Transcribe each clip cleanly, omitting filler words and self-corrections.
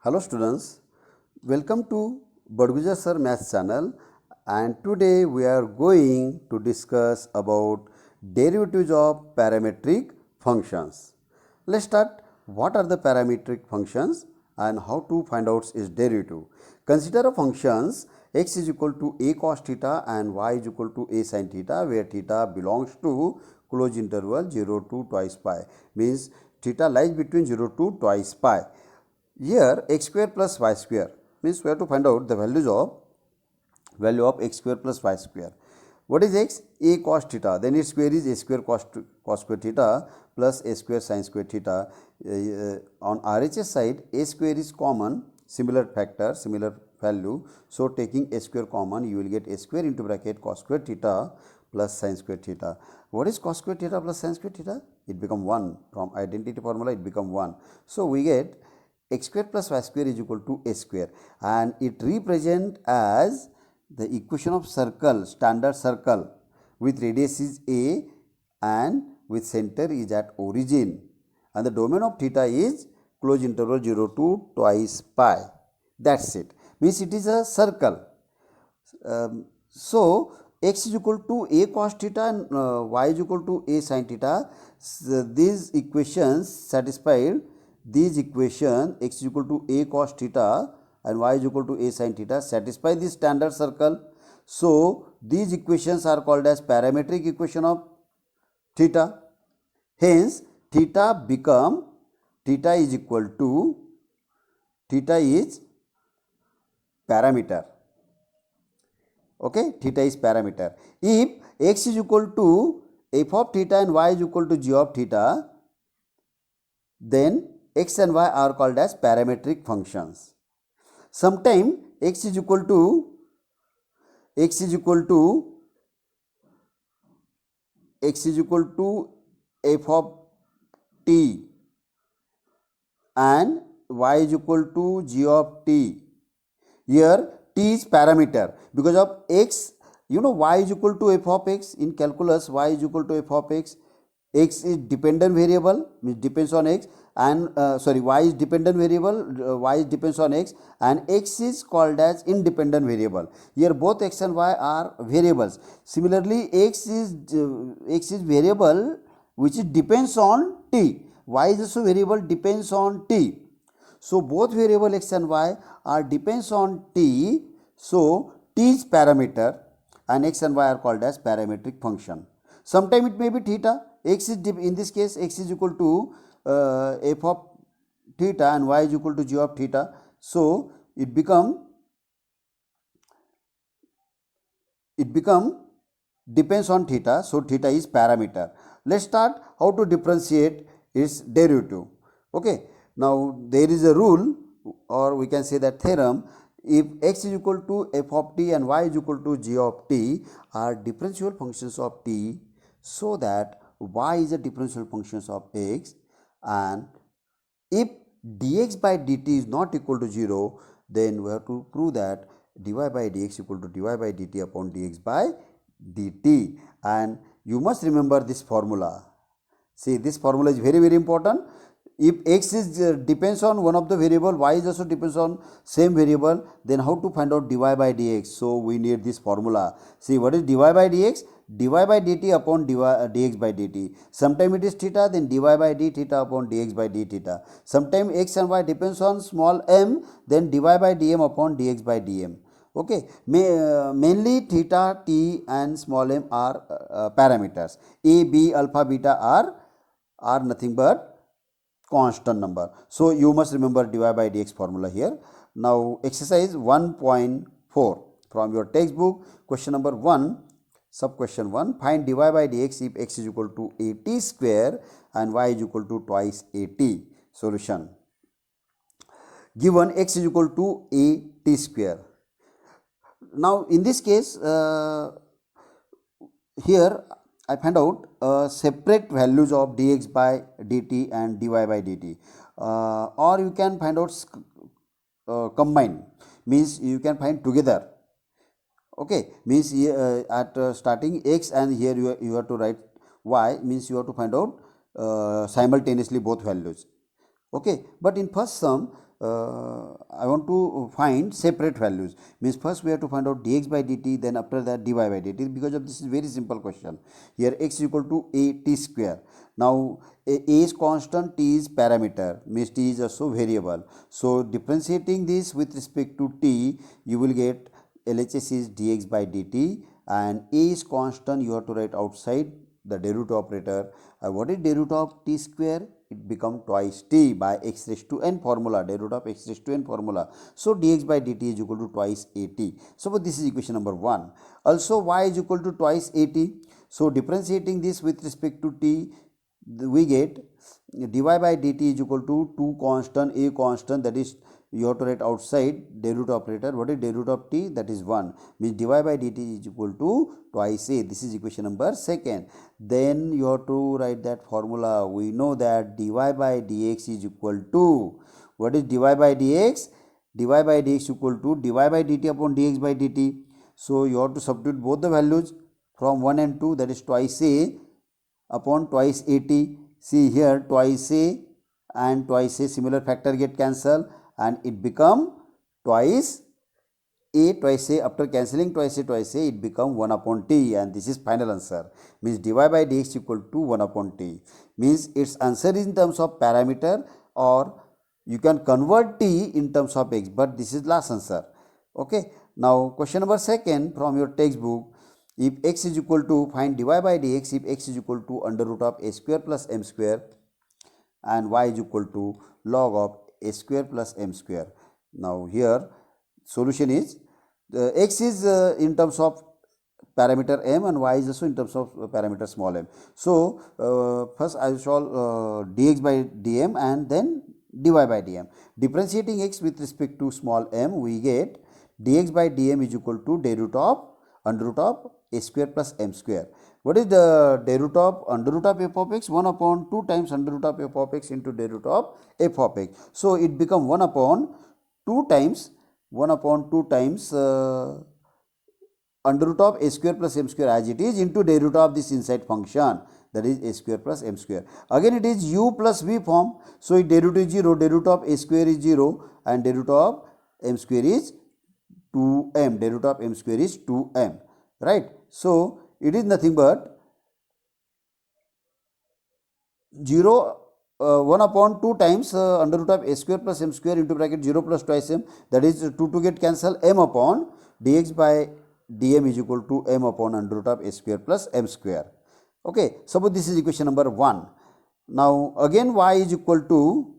Hello students, welcome to Badguja Sir Maths channel, and today we are going to discuss about derivatives of parametric functions. Let's start. What are the parametric functions and how to find out its derivative? Consider a functions x is equal to a cos theta and y is equal to a sin theta, where theta belongs to closed interval 0 to twice pi, means theta lies between 0 to twice pi. Here x square plus y square means we have to find out the value of x square plus y square. What is x? A cos theta, then its square is a square cos square theta plus a square sin square theta. On RHS side, a square is common, similar factor, similar value. So taking a square common, you will get a square into bracket cos square theta plus sin square theta. What is cos square theta plus sin square theta? It become 1. From identity formula it become 1. So we get x square plus y square is equal to a square, and it represent as the equation of circle, standard circle, with radius is a and with center is at origin, and the domain of theta is closed interval 0 to twice pi. That's it. Means it is a circle. So x is equal to a cos theta and y is equal to a sin theta. So these equations satisfied. These equation x is equal to a cos theta and y is equal to a sin theta satisfy the standard circle. So these equations are called as parametric equation of theta. Hence theta is equal to theta is parameter. Okay, theta is parameter. If x is equal to f of theta and y is equal to g of theta, then x and y are called as parametric functions. Sometimes x is equal to f of t and y is equal to g of t. Here t is parameter because of x, y is equal to f of x. In calculus, y is equal to f of x. X is dependent variable, means depends on x, and y is dependent variable, y depends on x, and x is called as independent variable. Here both x and y are variables. Similarly, x is variable which is depends on t. Y is also variable depends on t. So both variable x and y are depends on t. So t is parameter and x and y are called as parametric function. Sometime it may be theta. X is in this case x is equal to f of theta and y is equal to g of theta. So it become depends on theta. So theta is parameter. Let's start how to differentiate its derivative. Okay. Now there is a rule, or we can say that theorem. If x is equal to f of t and y is equal to g of t are differential functions of t, so that y is a differential functions of x, and if dx by dt is not equal to 0, then we have to prove that dy by dx equal to dy by dt upon dx by dt. And you must remember this formula. See, this formula is very important. If x is depends on one of the variable, y is also depends on same variable, then how to find out dy by dx? So we need this formula. See, what is dy by dx? Dy by dt upon dx by dt. Sometime it is theta, then dy by d theta upon dx by d theta. Sometime x and y depends on small m, then dy by dm upon dx by dm. Okay, mainly theta, t and small m are parameters. A, b, alpha, beta are nothing but constant number. So you must remember dy by dx formula here. Now exercise 1.4 from your textbook, question number 1, sub question 1, find dy by dx if x is equal to at square and y is equal to twice at. Solution: given x is equal to at square. Now in this case, here I find out separate values of dx by dt and dy by dt, or you can find out combine, means you can find together. Okay, means at starting x and here you have to write y, means you have to find out simultaneously both values. Okay, but in first sum, I want to find separate values. Means first we have to find out dx by dt, then after that dy by dt. Because of this is very simple question. Here x is equal to a t square. Now a is constant, t is parameter, means t is also variable. So differentiating this with respect to t, you will get LHS is dx by dt, and a is constant, you have to write outside the derivative operator. What is derivative of t square? It become twice t by x raised to n formula, derivative of x raised to n formula. So dx by dt is equal to twice at. So this is equation number 1. Also y is equal to twice at. So differentiating this with respect to t, we get dy by dt is equal to 2 constant, a constant, that is you have to write outside derivative operator. What is derivative of t? That is 1, means dy by dt is equal to twice a. This is equation number 2. Then you have to write that formula. We know that dy by dx is equal to, what is dy by dx? Dy by dx equal to dy by dt upon dx by dt. So you have to substitute both the values from 1 and 2, that is twice a upon twice at. See here, twice a and twice a, similar factor get cancelled, and it become twice a twice a. After cancelling twice a, it become 1 upon t, and this is final answer. Means dy by dx equal to 1 upon t. Means its answer is in terms of parameter, or you can convert t in terms of x, but this is last answer. Okay. Now question number 2 from your textbook. If x is equal to, find dy by dx if x is equal to under root of a square plus m square, and y is equal to log of a square plus m square. Now here solution is, x is in terms of parameter m, and y is also in terms of parameter small m. So first I will solve dx by dm and then dy by dm. Differentiating x with respect to small m, we get dx by dm is equal to derivative of under root of a square plus m square. What is the derivative of under root of f of x? 1 upon 2 times under root of f of x into derivative of f of x. So it become 1 upon 2 times under root of a square plus m square as it is into derivative of this inside function, that is a square plus m square. Again it is u plus v form. So it derivative is 0, derivative of a square is 0, and derivative of m square is 2m, derivative of m square is 2m, right. So it is nothing but 1 upon 2 times under root of a square plus m square into bracket 0 plus twice m, that is 2 to get cancel, m upon dx by dm is equal to m upon under root of a square plus m square. Okay, suppose this is equation number 1. Now again y is equal to,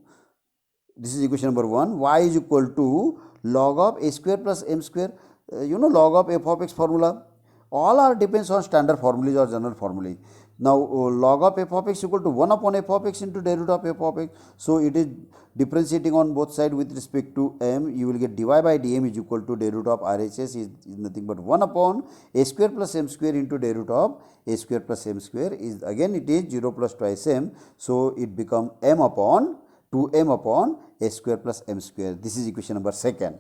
this is equation number 1, y is equal to log of a square plus m square. You know log of f of x formula, all are depends on standard formulas or general formulae. Now log of f of x equal to 1 upon f of x into derivative of f of x. So it is differentiating on both sides with respect to m. You will get dy by dm is equal to derivative of RHS is nothing but 1 upon a square plus m square into derivative of a square plus m square is, again it is 0 plus twice m. So it become m upon 2m upon a square plus m square. This is equation number 2,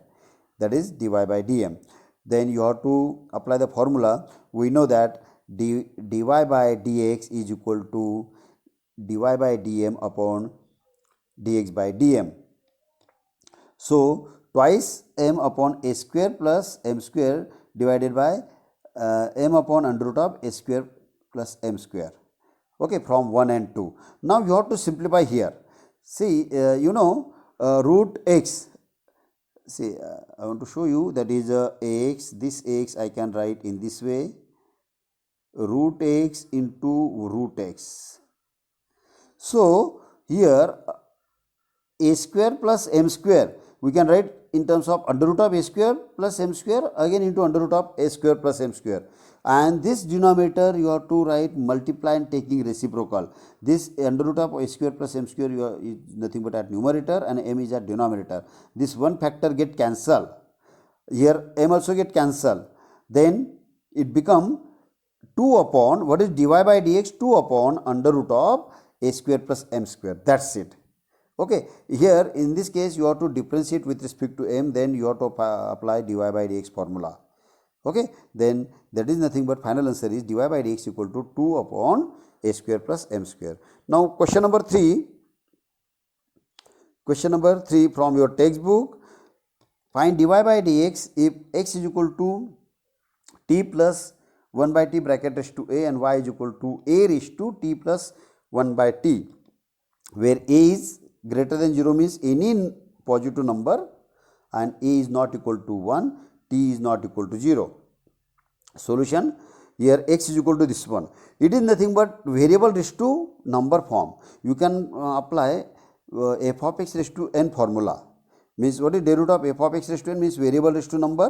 that is dy by dm. Then you have to apply the formula. We know that dy by dx is equal to dy by dm upon dx by dm. So twice m upon a square plus m square divided by m upon under root of a square plus m square. Okay, from 1 and 2. Now you have to simplify here. See, root x. See, I want to show you, that is ax, this ax I can write in this way, root x into root x. So here a square plus m square we can write in terms of under root of a square plus m square again into under root of a square plus m square, and this denominator you have to write multiply and taking reciprocal. This under root of a square plus m square is nothing but at numerator and m is at denominator. This one factor get cancelled, here m also get cancelled, then it become 2 upon, what is dy by dx, 2 upon under root of a square plus m square, that's it. Okay, here in this case you have to differentiate with respect to m, then you have to apply dy by dx formula. Okay, then that is nothing but final answer is dy by dx equal to 2 upon a square plus m square. Now question number 3. Question number 3 from your textbook. Find dy by dx if x is equal to t plus 1 by t bracket raised to a and y is equal to a raised to t plus 1 by t, where a is greater than 0 means any positive number and a is not equal to 1, t is not equal to 0. Solution: here x is equal to this one. It is nothing but variable raised to number form. You can apply f of x raised to n formula. Means what is derivative of f of x raised to n? Means variable raised to number,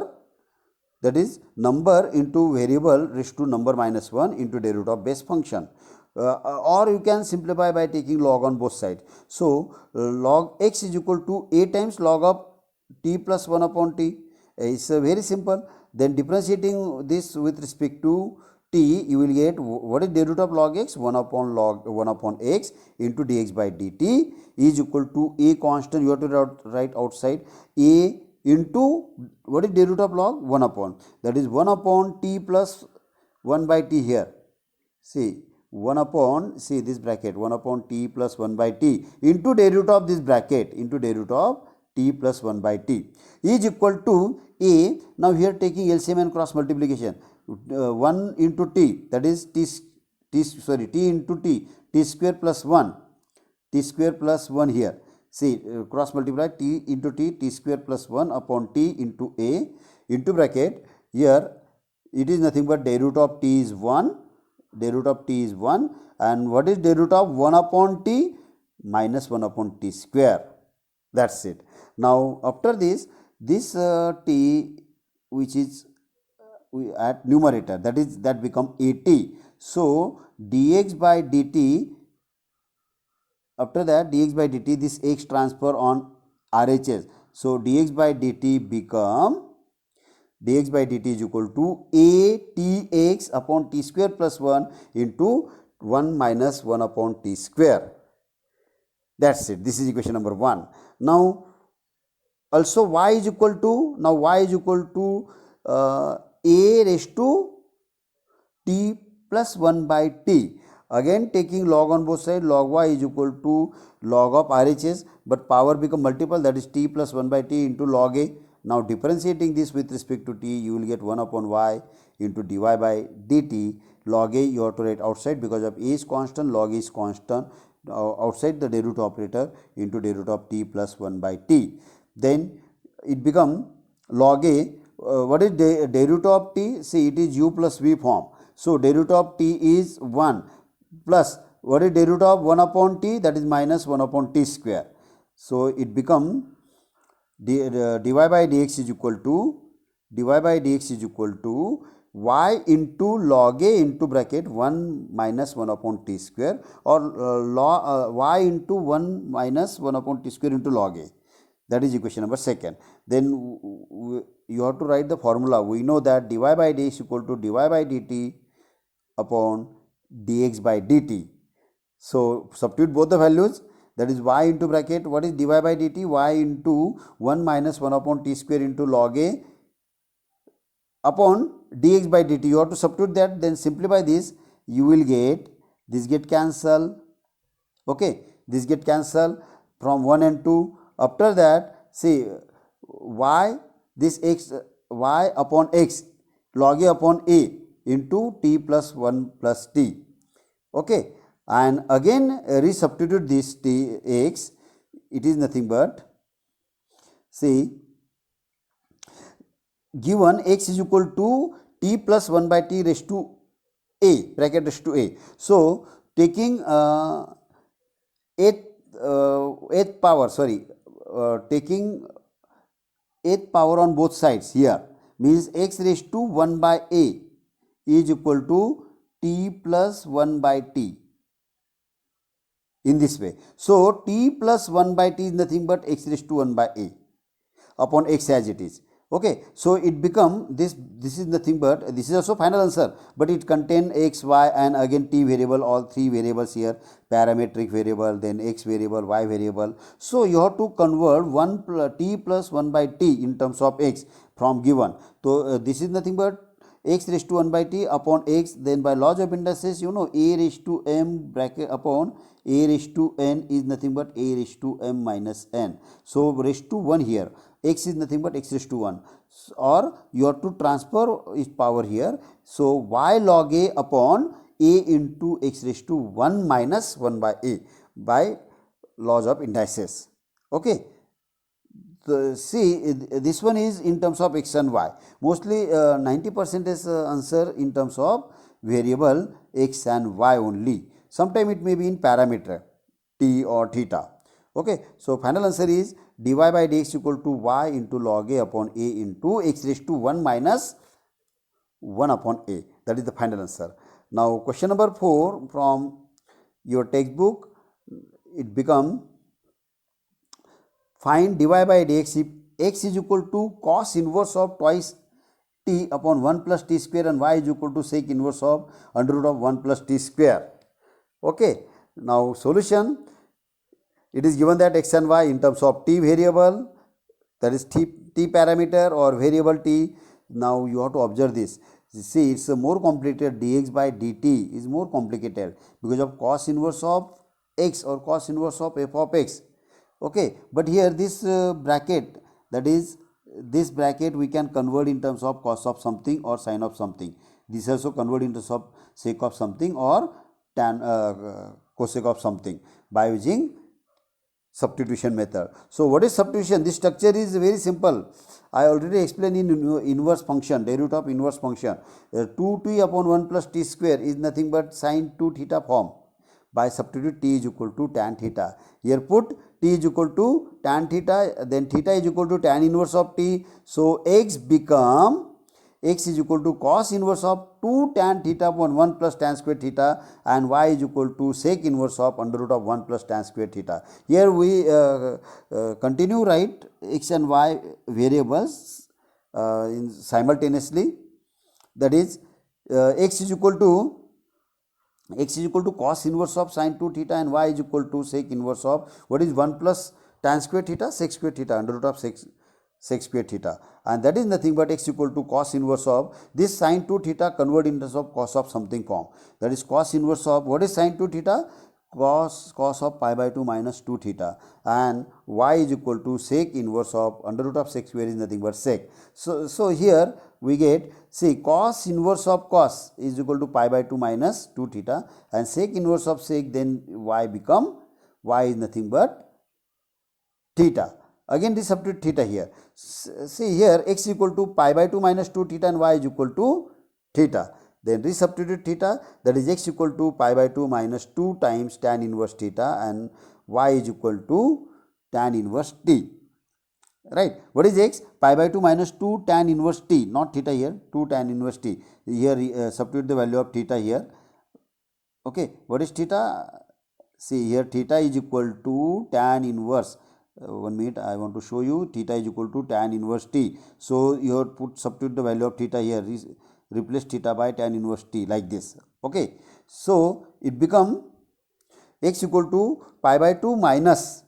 that is number into variable raised to number minus 1 into derivative of base function. Or you can simplify by taking log on both sides. So log x is equal to a times log of t plus 1 upon t. It's very simple. Then differentiating this with respect to t, you will get what is derivative of log x? 1 upon x into dx by dt is equal to a constant. You have to write outside a into what is derivative of log? 1 upon, that is 1 upon t plus 1 by t here. See 1 upon, see this bracket, 1 upon t plus 1 by t into derivative of this bracket into derivative of t plus 1 by t is equal to a. Now here taking LCM and cross multiplication, 1 into t, that is t into t square plus 1, t square plus 1 here. See cross multiply t into t square plus 1 upon t into a into bracket, here it is nothing but derivative of t is 1, derivative of t is 1, and what is derivative of 1 upon t? Minus 1 upon t square. That's it. Now after this t which is at numerator, that become at. So dx by dt, after that dx by dt, this x transfer on RHS. So dx by dt become, dx by dt is equal to a tx upon t square plus 1 into 1 minus 1 upon t square. That's it. This is equation number 1. Now also y is equal to, now y is equal to a raised to t plus 1 by t. Again taking log on both sides, log y is equal to log of RHS, but power become multiple, that is t plus 1 by t into log a. Now differentiating this with respect to t, you will get 1 upon y into dy by dt. Log a you have to write outside because of a is constant, log is constant, outside the derivative operator into derivative of t plus 1 by t. Then it become log a, what is derivative of t? See it is u plus v form. So derivative of t is 1 plus what is derivative of 1 upon t? That is minus 1 upon t square. So it become dy by dx is equal to y into log a into bracket 1 minus 1 upon t square, or y into 1 minus 1 upon t square into log a. That is equation number 2. Then you have to write the formula. We know that dy by dx is equal to dy by dt upon dx by dt. So substitute both the values, that is y into bracket, what is dy by dt? Y into 1 minus 1 upon t square into log a upon dx by dt. You have to substitute that, then simplify this, you will get, this get cancel, okay, this get cancel from 1 and 2. After that, see y, this x, y upon x, log a upon a into t plus 1 plus t, okay, and again resubstitute this t x, it is nothing but, see, given x is equal to t plus 1 by t raised to a, bracket raised to a. So taking taking 8th power on both sides here, means x raised to 1 by a is equal to t plus 1 by t in this way. So t plus 1 by t is nothing but x raised to 1 by a upon x as it is. Okay, so it become this is nothing but, this is also final answer, but it contain x, y and again t variable, all 3 variables here, parametric variable, then x variable, y variable. So you have to convert t plus 1 by t in terms of x from given. So this is nothing but x raised to 1 by t upon x, then by laws of indices you know a raised to m bracket upon a raised to n is nothing but a raised to m minus n. So raised to 1 here, x is nothing but x raised to 1, or you have to transfer its power here. So y log a upon a into x raised to 1 minus 1 by a by laws of indices. Okay. See, this one is in terms of x and y. Mostly 90% is answer in terms of variable x and y only. Sometime it may be in parameter t or theta. Okay, so final answer is dy by dx equal to y into log a upon a into x raised to 1 minus 1 upon a. That is the final answer. Now question number 4 from your textbook, it become find dy by dx if x is equal to cos inverse of twice t upon 1 plus t square and y is equal to sec inverse of under root of 1 plus t square. Okay. Now solution, it is given that x and y in terms of t variable, that is t parameter or variable t. Now you have to observe this. See, it's a more complicated, dx by dt is more complicated because of cos inverse of x or cos inverse of f of x. Okay, but here this bracket, that is this bracket we can convert in terms of cos of something or sin of something. This also convert in terms of sec of something or tan cosec of something by using substitution method. So what is substitution? This structure is very simple. I already explained in inverse function, derivative of inverse function. 2t upon 1 plus t square is nothing but sin 2 theta form. By substitute t is equal to tan theta. Here put t is equal to tan theta, then theta is equal to tan inverse of t. So x is equal to cos inverse of 2 tan theta upon 1 plus tan square theta, and y is equal to sec inverse of under root of 1 plus tan square theta. Here we continue write x and y variables simultaneously, that is x is equal to cos inverse of sin 2 theta and y is equal to sec inverse of what is 1 plus tan square theta, sec square theta, under root of sec square theta, and that is nothing but x equal to cos inverse of this sin 2 theta convert in terms of cos of something form, that is cos inverse of what is sin 2 theta, cos of pi by 2 minus 2 theta, and y is equal to sec inverse of under root of sec square is nothing but sec. So here we get, see, cos inverse of cos is equal to pi by 2 minus 2 theta, and sec inverse of sec, then y is nothing but theta. Again this substitute theta here. See here x equal to pi by 2 minus 2 theta and y is equal to theta. Then resubstitute theta, that is x equal to pi by 2 minus 2 times tan inverse theta and y is equal to tan inverse t. Right. What is x? Pi by 2 minus 2 tan inverse t, not theta here, 2 tan inverse t. Here substitute the value of theta here. Okay. What is theta? See here theta is equal to tan inverse. 1 minute, I want to show you. Theta is equal to tan inverse t. So you have put substitute the value of theta here. Replace theta by tan inverse t like this. Okay. So it become x equal to pi by 2 minus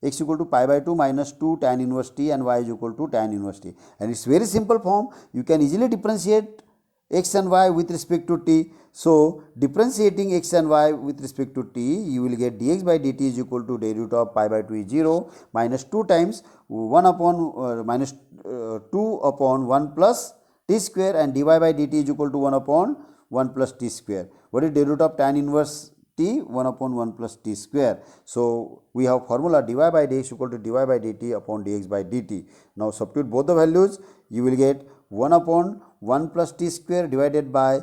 2 tan inverse t and y is equal to tan inverse t, and it's very simple form. You can easily differentiate x and y with respect to t. So differentiating x and y with respect to t, you will get dx by dt is equal to derivative of pi by 2 is 0 minus 2 times 1 upon minus 2 upon 1 plus t square, and dy by dt is equal to 1 upon 1 plus t square. What is derivative of tan inverse t? 1 upon 1 plus t square. So we have formula dy by dx equal to dy by dt upon dx by dt. Now substitute both the values, you will get 1 upon 1 plus t square divided by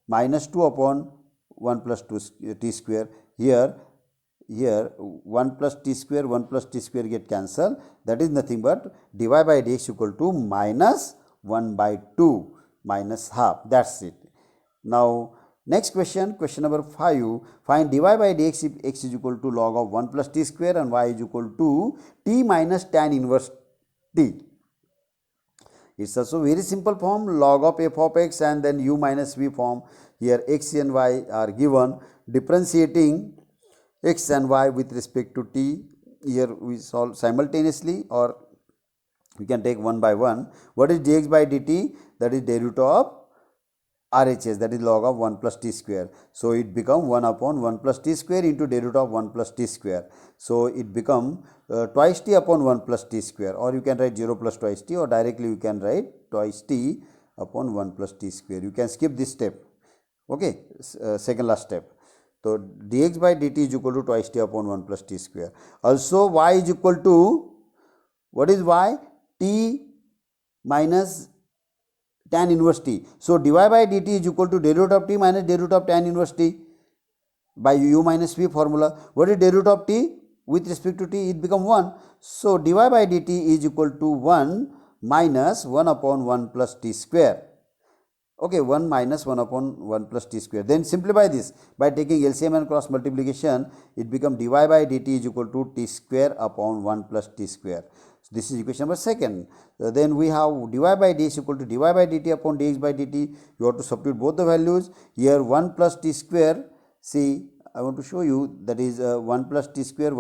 minus 2 upon 1 plus t square. Here 1 plus t square get cancelled. That is nothing but dy by dx equal to minus 1 by 2 minus half. That's it. Now next question, question number 5. Find dy by dx if x is equal to log of 1 plus t square and y is equal to t minus tan inverse t. It's also very simple form, log of f of x and then u minus v form. Here x and y are given. Differentiating x and y with respect to t, here we solve simultaneously or we can take one by one. What is dx by dt? That is derivative of RHS, that is log of 1 plus t square. So it become 1 upon 1 plus t square into day root of 1 plus t square. So it become twice t upon 1 plus t square, or you can write 0 plus twice t, or directly you can write twice t upon 1 plus t square. You can skip this step. Okay, second last step. So dx by dt is equal to twice t upon 1 plus t square. Also y is equal to, what is y? T minus tan inverse t. So dy by dt is equal to day root of t minus day root of tan inverse t by u minus v formula. What is day root of t? With respect to t, it become 1. So dy by dt is equal to 1 minus 1 upon 1 plus t square. Okay, 1 minus 1 upon 1 plus t square. Then simplify this by taking LCM and cross multiplication. It become dy by dt is equal to t square upon 1 plus t square. So this is equation number second. Then we have dy by d is equal to dy by dt upon dx by dt. You have to substitute both the values. Here 1 plus t square. See, I want to show you, that is 1 plus t square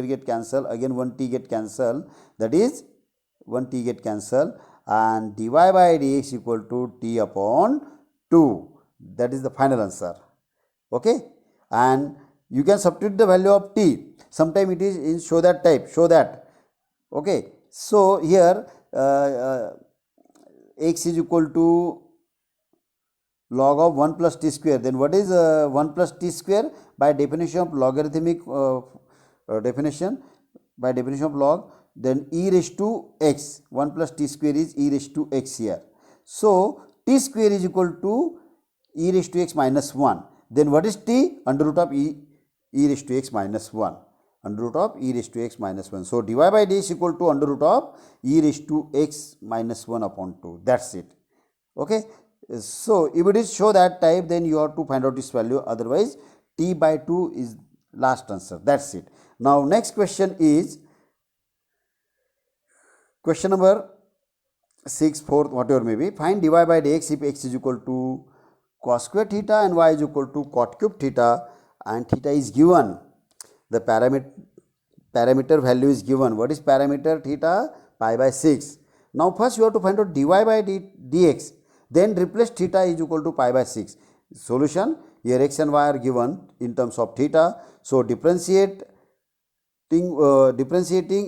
get cancelled. Again 1 t get cancelled. That is 1 t get cancelled. And dy by dx equal to t upon 2. That is the final answer. Okay, and you can substitute the value of t. Sometime it is in show that type, show that. Okay, so here x is equal to log of 1 plus t square. Then what is 1 plus t square? By definition of logarithmic definition, by definition of log, then e raised to x, 1 plus t square is e raised to x here. So t square is equal to e raised to x minus 1. Then what is t? Under root of e raised to x minus 1. Under root of e raised to x minus 1. So dy by d is equal to under root of e raised to x minus 1 upon 2. That's it. Okay. So if it is show that type, then you have to find out this value. Otherwise t by 2 is last answer. That's it. Now next question is question number 6, 4, whatever may be. Find dy by dx if x is equal to cos square theta and y is equal to cot cube theta, and theta is given. The parameter value is given. What is parameter? Theta pi by 6. Now first you have to find out dy by dx. Then replace theta is equal to pi by 6. Solution: here x and y are given in terms of theta. So differentiating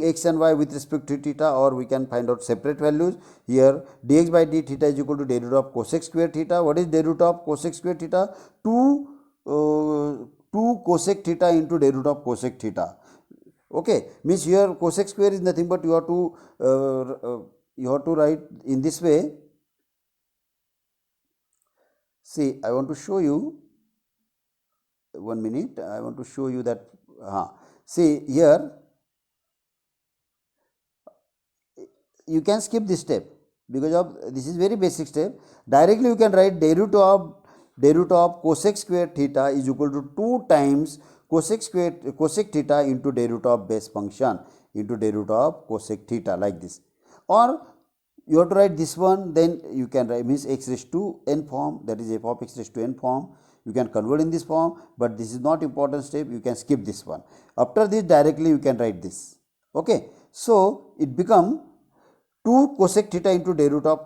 x and y with respect to theta, or we can find out separate values. Here dx by d theta is equal to day root of cosec square theta. What is day root of cosec square theta? 2 cosec theta into day root of cosec theta. Okay, means here cosec square is nothing but you have to write in this way. See, I want to show you, 1 minute, I want to show you that. See here, you can skip this step because of this is very basic step. Directly you can write day root of cosec square theta is equal to 2 times cosec theta into day root of base function into day root of cosec theta, like this. Or you have to write this one, then you can write means x raised to n form, that is f of x raised to n form. You can convert in this form, but this is not important step. You can skip this one. After this, directly you can write this. Okay, so it become 2 cosec theta into day root of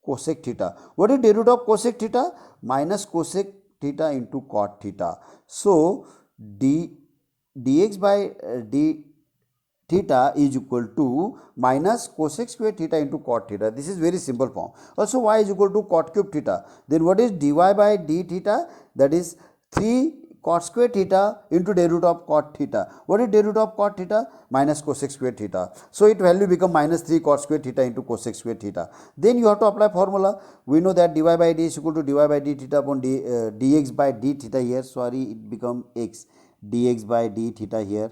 cosec theta. What is day root of cosec theta? Minus cosec theta into cot theta. So dx by d theta is equal to minus cosec square theta into cot theta. This is very simple form. Also y is equal to cot cube theta. Then what is dy by d theta? That is 3 cot square theta into day root of cot theta. What is day root of cot theta? Minus cosec square theta. So it value become minus 3 cot square theta into cosec square theta. Then you have to apply formula. We know that dy by d is equal to dy by d theta upon dx by d theta here. Sorry, it become x. Dx by d theta here.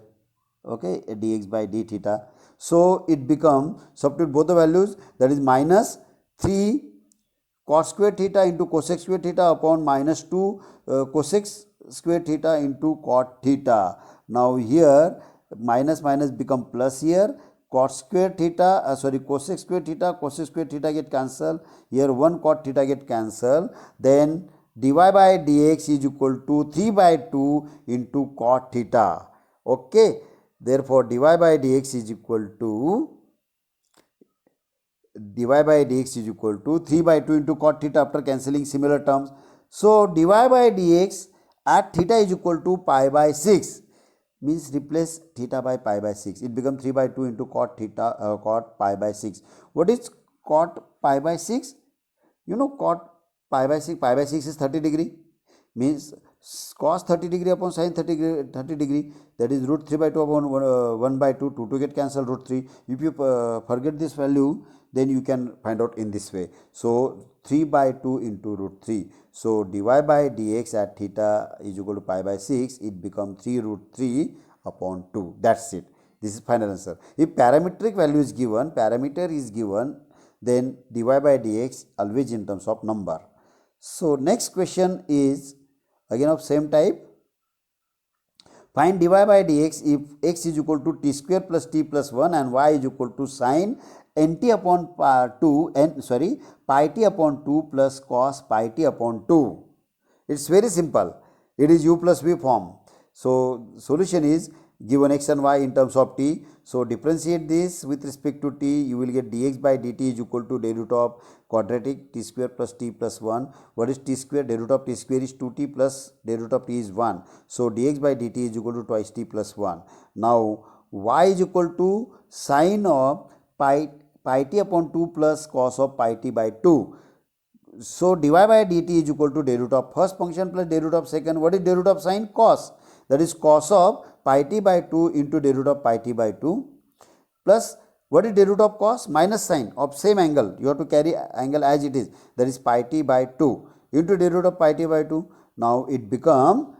Okay, dx by d theta. So it become, substitute both the values, that is minus 3 cos square theta into cosec square theta upon minus 2 cosec square theta into cot theta. Now here minus minus become plus here. Cot square theta, cosec square theta get cancelled. Here 1 cot theta get cancelled. Then dy by dx is equal to 3 by 2 into cot theta. Okay. Therefore, dy by dx is equal to dy by dx is equal to 3 by 2 into cot theta after cancelling similar terms. So dy by dx at theta is equal to pi by 6, means replace theta by pi by 6. It becomes 3 by 2 into cot theta cot pi by 6. What is cot pi by 6? You know cot pi by 6 is 30 degree, means cos 30 degree upon sin 30 degree, that is root 3 by 2 upon 1 by 2, 2 get cancelled, root 3. If you forget this value, then you can find out in this way. So 3 by 2 into root 3. So dy by dx at theta is equal to pi by 6, it becomes 3 root 3 upon 2. That's it. This is final answer. If parametric value is given, parameter is given, then dy by dx always in terms of number. So next question is again of same type. Find dy by dx if x is equal to t square plus t plus 1 and y is equal to sin nt upon pi t upon 2 plus cos pi t upon 2. It's very simple. It is u plus v form. So solution is given x and y in terms of t. So differentiate this with respect to t, you will get dx by dt is equal to day root of quadratic t square plus t plus 1. What is t square? Day root of t square is 2t plus day root of t is 1. So dx by dt is equal to twice t plus 1. Now y is equal to sine of pi t upon 2 plus cos of pi t by 2. So dy by dt is equal to day root of first function plus day root of second. What is day root of sine? Cos. That is cos of pi t by 2 into day root of pi t by 2 plus what is day root of cos? Minus sine of same angle. You have to carry angle as it is, that is pi t by 2 into day root of pi t by 2. Now it become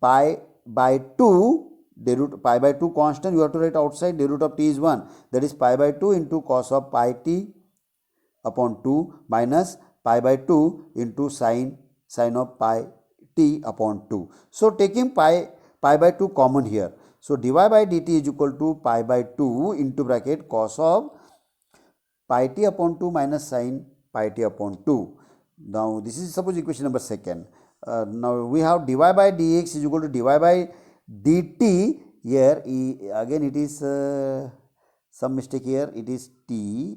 pi by 2, day root pi by 2 constant, you have to write outside, day root of t is 1, that is pi by 2 into cos of pi t upon 2 minus pi by 2 into sine of pi t upon 2. So taking pi by 2 common here. So dy by dt is equal to pi by 2 into bracket cos of pi t upon 2 minus sin pi t upon 2. Now this is suppose equation number second. Now we have dy by dx is equal to dy by dt. Here again it is some mistake here, it is t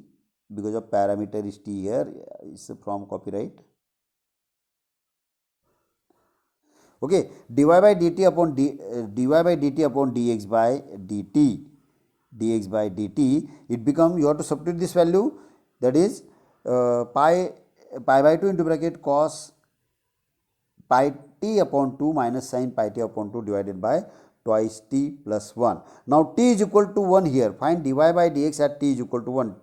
because of parameter is t here, it's from copyright. Okay, dy by dt upon dx by dt, it become, you have to substitute this value, that is pi by 2 into bracket cos pi t upon 2 minus sin pi t upon 2 divided by twice t plus 1. Now t is equal to 1 here, find dy by dx at t is equal to 1.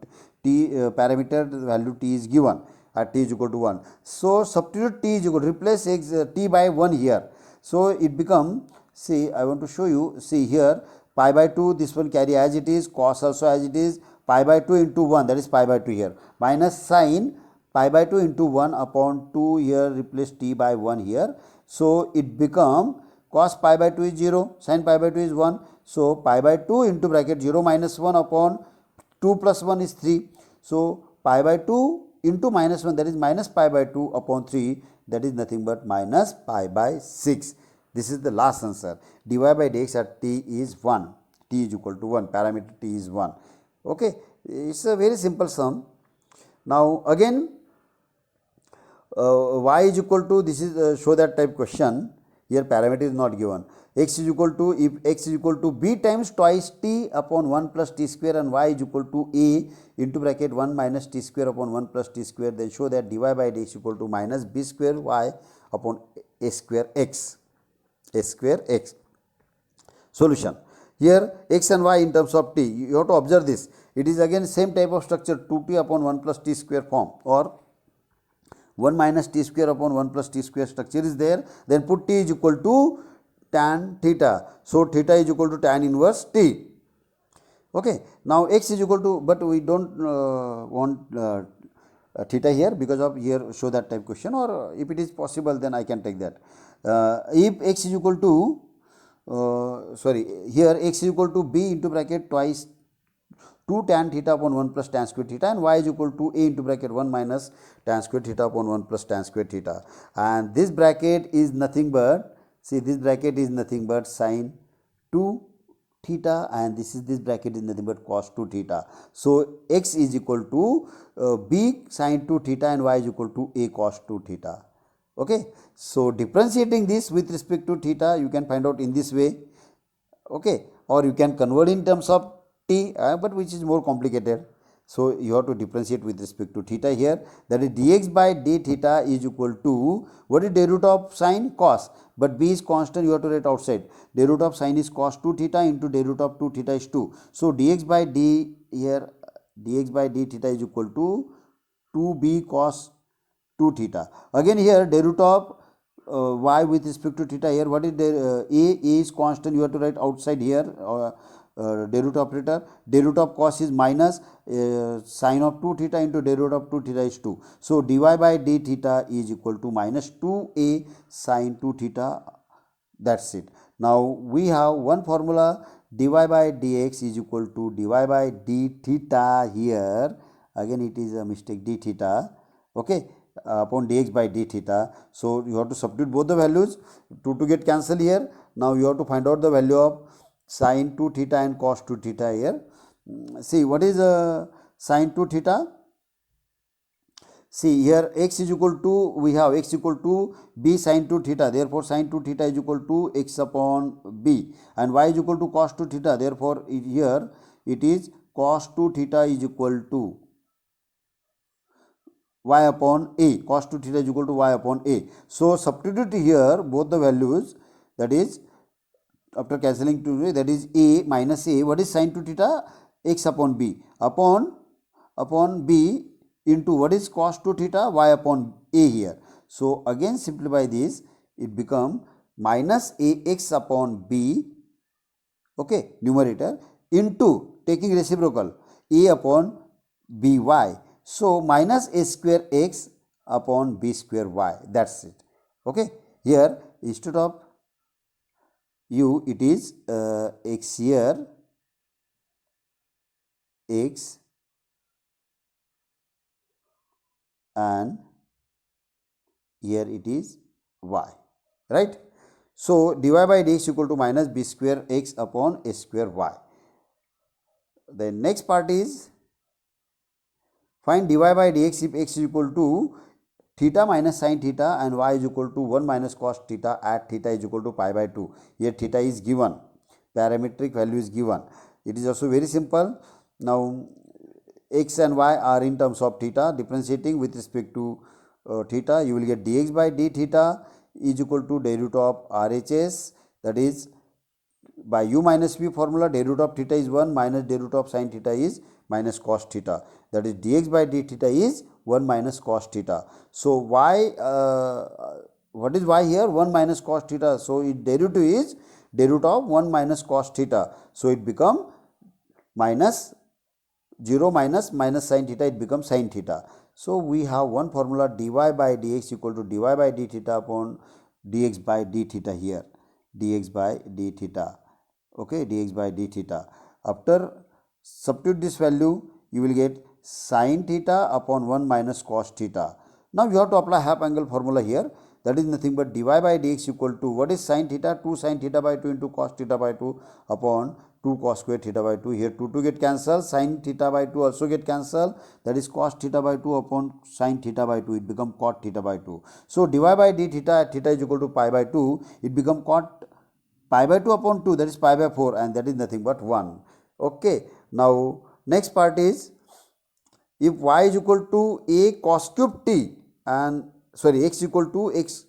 T parameter value t is given at t is equal to 1. So substitute t is equal, replace t by 1 here. So it become, see I want to show you, see here pi by 2, this one carry as it is, cos also as it is, pi by 2 into 1, that is pi by 2 here, minus sin pi by 2 into 1 upon 2 here, replace t by 1 here. So it become cos pi by 2 is 0, sin pi by 2 is 1. So pi by 2 into bracket 0 minus 1 upon 2 plus 1 is 3. So pi by 2 into minus 1, that is minus pi by 2 upon 3, that is nothing but minus pi by 6. This is the last answer. Dy by dx at t is 1, t is equal to 1, parameter t is 1. Okay, it's a very simple sum. Now again y is equal to, this is show that type question, here parameter is not given. X is equal to, if x is equal to b times twice t upon 1 plus t square and y is equal to a into bracket 1 minus t square upon 1 plus t square, then show that dy by dx is equal to minus b square y upon a square x. Solution. Here x and y in terms of t, you have to observe this. It is again same type of structure, 2t upon 1 plus t square form, or 1 minus t square upon 1 plus t square structure is there. Then put t is equal to tan theta. So theta is equal to tan inverse t. Okay. Now x is equal to, but we don't want theta here because of here show that type question, or if it is possible then I can take that. If x is equal to here x is equal to b into bracket twice 2 tan theta upon 1 plus tan square theta, and y is equal to a into bracket 1 minus tan square theta upon 1 plus tan square theta, and this bracket is nothing but, see this bracket is nothing but sine 2 theta, and this bracket is nothing but cos 2 theta. So x is equal to b sin 2 theta and y is equal to a cos 2 theta. Okay, so differentiating this with respect to theta, you can find out in this way. Okay, or you can convert in terms of t, but which is more complicated. So you have to differentiate with respect to theta here. That is dx by d theta is equal to, what is derivative of sine? Cos, but b is constant, you have to write outside. Derivative of sine is cos 2 theta into derivative of 2 theta is 2. So dx by d here, dx by d theta is equal to 2b cos 2 theta. Again here derivative of y with respect to theta here, what is the a is constant, you have to write outside here. Derivative operator, derivative of cos is minus sine of 2 theta into derivative of 2 theta is 2. So dy by d theta is equal to minus 2a sine 2 theta. That's it. Now we have one formula, dy by dx is equal to dy by d theta here. Again it is a mistake, d theta. Okay, upon dx by d theta. So you have to substitute both the values. 2 get cancelled here. Now you have to find out the value of sin 2 theta and cos 2 theta here. See, what is sin 2 theta? See here, x is equal to, we have x equal to b sin 2 theta, therefore sin 2 theta is equal to x upon b, and y is equal to cos 2 theta, therefore here it is cos 2 theta is equal to y upon a, cos 2 theta is equal to y upon a. So substitute here both the values, that is after cancelling 2, that is a minus a, what is sin 2 theta? X upon b, upon b into what is cos 2 theta? Y upon a here. So again simplify this, it become minus ax upon b, okay, numerator, into taking reciprocal a upon by. So minus a square x upon b square y, that's it. Okay, here instead of u, it is x here, x, and here it is y, right? So dy by dx equal to minus b square x upon a square y. The next part is find dy by dx if x is equal to theta minus sin theta and y is equal to 1 minus cos theta at theta is equal to pi by 2. Here theta is given, parametric value is given. It is also very simple. Now x and y are in terms of theta, differentiating with respect to theta, you will get dx by d theta is equal to derivative of RHS, that is by u minus v formula, derivative of theta is 1 minus derivative of sin theta is minus cos theta, that is dx by d theta is 1 minus cos theta. So y, what is y here? 1 minus cos theta. So its derivative is derivative of 1 minus cos theta. So it become minus 0 minus minus sin theta, it becomes sin theta. So we have one formula, dy by dx equal to dy by d theta upon dx by d theta here, dx by d theta. Okay, dx by d theta. After substitute this value, you will get sin theta upon 1 minus cos theta. Now you have to apply half angle formula here, that is nothing but dy by dx equal to, what is sin theta? 2 sin theta by 2 into cos theta by 2 upon 2 cos square theta by 2. Here 2 get cancelled, sin theta by 2 also get cancelled, that is cos theta by 2 upon sin theta by 2, it become cot theta by 2. So dy by d theta at theta is equal to pi by 2, it become cot pi by 2 upon 2, that is pi by 4, and that is nothing but 1. Okay, now next part is, if y is equal to a cos cube t and x equal to x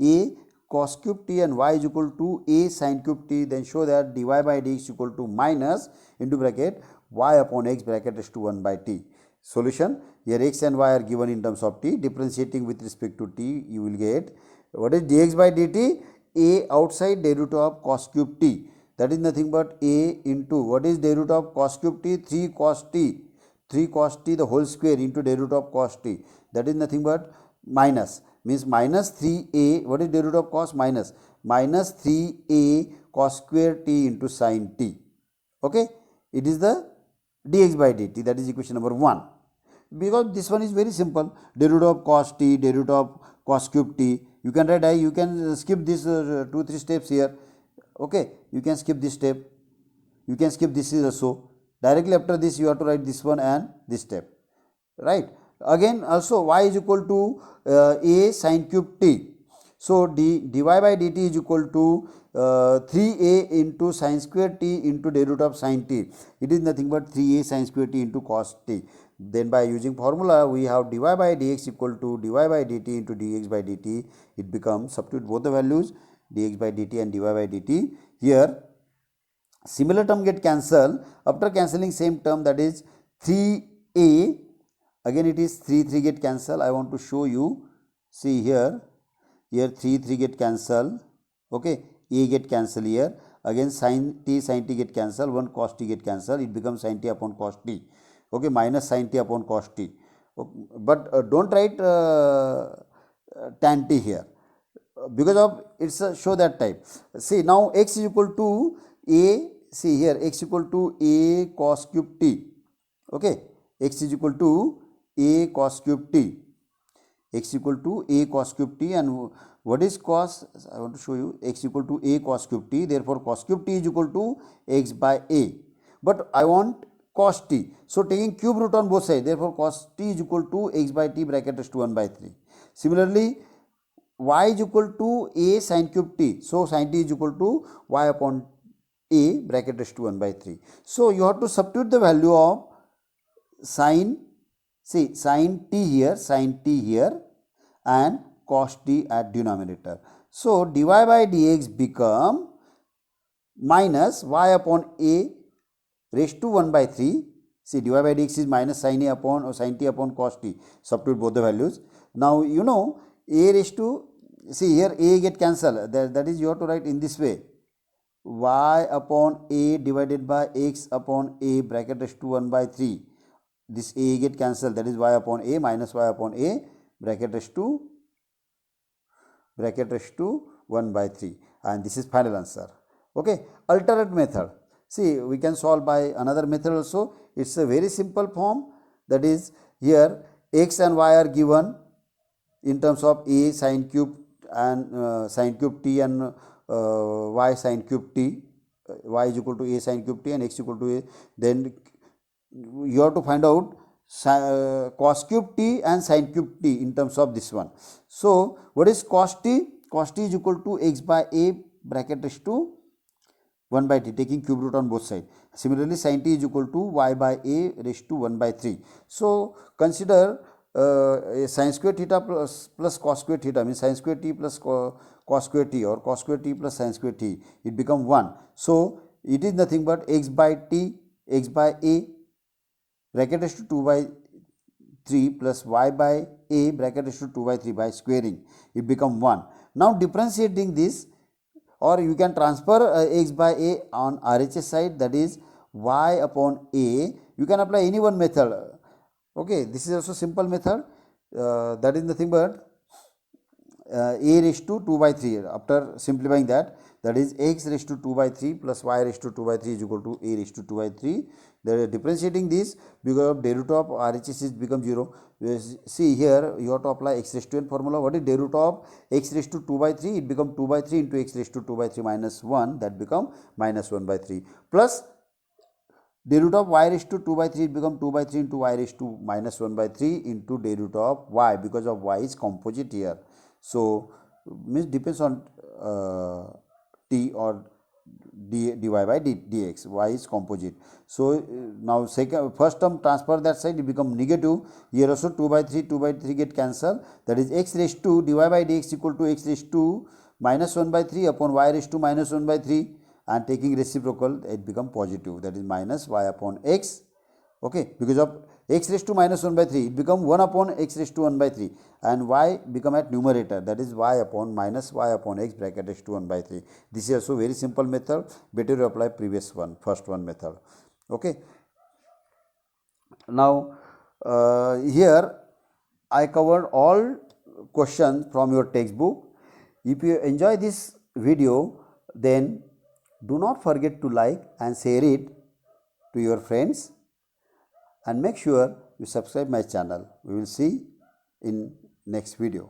a cos cube t and y is equal to a sin cube t, then show that dy by dx equal to minus into bracket y upon x bracket is to 1 by t. Solution, here x and y are given in terms of t, differentiating with respect to t, you will get, what is dx by dt? A outside derivative of cos cube t, that is nothing but a into, what is derivative of cos cube t? 3 cos t, 3 cos t the whole square into derivative of cos t, that is nothing but minus, means minus 3a, what is derivative of cos? Minus 3a cos square t into sin t. Okay, it is the dx by dt, that is equation number 1. Because this one is very simple, derivative of cos t, derivative of cos cube t, you can write, you can skip this 2-3 steps here. Okay, you can skip this step. you can skip this is also. Directly after this you have to write this one and this step, right. Again also y is equal to a sin cube t. So dy by dt is equal to 3a into sin square t into derivative of sin t. It is nothing but 3a sin square t into cos t. Then by using formula we have dy by dx equal to dy by dt into dx by dt. It becomes, substitute both the values, dx by dt and dy by dt. Here similar term get cancelled. After cancelling same term, that is 3a, again it is 3 get cancelled. I want to show you, see here 3 get cancelled, okay, a get cancelled here, again sin t get cancelled, 1 cos t get cancelled, it becomes sin t upon cos t, okay, minus sin t upon cos t, okay. But don't write tan t here, because of it's a show that type. See now x is equal to a, see here x equal to a cos cube t, okay, x is equal to a cos cube t, x equal to a cos cube t, and what is cos, I want to show you, x equal to a cos cube t, therefore cos cube t is equal to x by a, but I want cos t, so taking cube root on both sides, therefore cos t is equal to x by t bracket is to 1 by 3. Similarly y is equal to a sin cube t, so sin t is equal to y upon a bracket is to 1 by 3. So you have to substitute the value of sin, see sin t here and cos t at denominator. So dy by dx become minus y upon a raised to 1 by 3. See dy by dx is minus sin a upon or sin t upon cos t. Substitute both the values. Now you know a raised to, see here a get cancelled, that is you have to write in this way, y upon a divided by x upon a bracket is to 1 by 3. This a get cancelled, that is y upon a minus y upon a bracket is to 1 by 3, and this is final answer. Okay, alternate method. See we can solve by another method also. It's a very simple form, that is here x and y are given in terms of a sin cube and sin cube t and y sin cube t, y is equal to a sin cube t and x equal to a, then you have to find out cos cube t and sin cube t in terms of this one. So what is cos t? Cos t is equal to x by a bracket is to 1 by t, taking cube root on both sides. Similarly sin t is equal to y by a raised to 1 by 3. So consider sin square theta plus cos square theta, means sin square t plus cos square t, or cos square t plus sin square t, it become 1. So it is nothing but x by t, x by a bracket is to 2 by 3 plus y by a bracket is to 2 by 3 by squaring, it become 1. Now differentiating this, or you can transfer x by a on RHS side, that is y upon a, you can apply any one method. Okay, this is also simple method, that is nothing but a raised to 2 by 3. After simplifying that is x raised to 2 by 3 plus y raised to 2 by 3 is equal to a raised to 2 by 3. Differentiating this, because of derivative of RHS is become 0. See here you have to apply x raised to n formula. What is derivative of x raised to 2 by 3? It become 2 by 3 into x raised to 2 by 3 minus 1, that become minus 1 by 3, plus derivative of y raised to 2 by 3 become 2 by 3 into y raised to minus 1 by 3 into derivative of y, because of y is composite here. So means depends on t or dy by dx, y is composite. So now first term transfer that side, it become negative. Here also 2 by 3 get cancelled, that is x raised to dy by dx equal to x raised to minus 1 by 3 upon y raised to minus 1 by 3, and taking reciprocal it become positive, that is minus y upon x. Okay, because of x raised to minus 1 by 3, it become 1 upon x raised to 1 by 3, and y become at numerator, that is y upon minus y upon x bracket is to 1 by 3. This is also very simple method, better you apply previous one, first one method. Okay, now here I covered all questions from your textbook. If you enjoy this video, then do not forget to like and share it to your friends, and make sure you subscribe my channel. We will see in next video.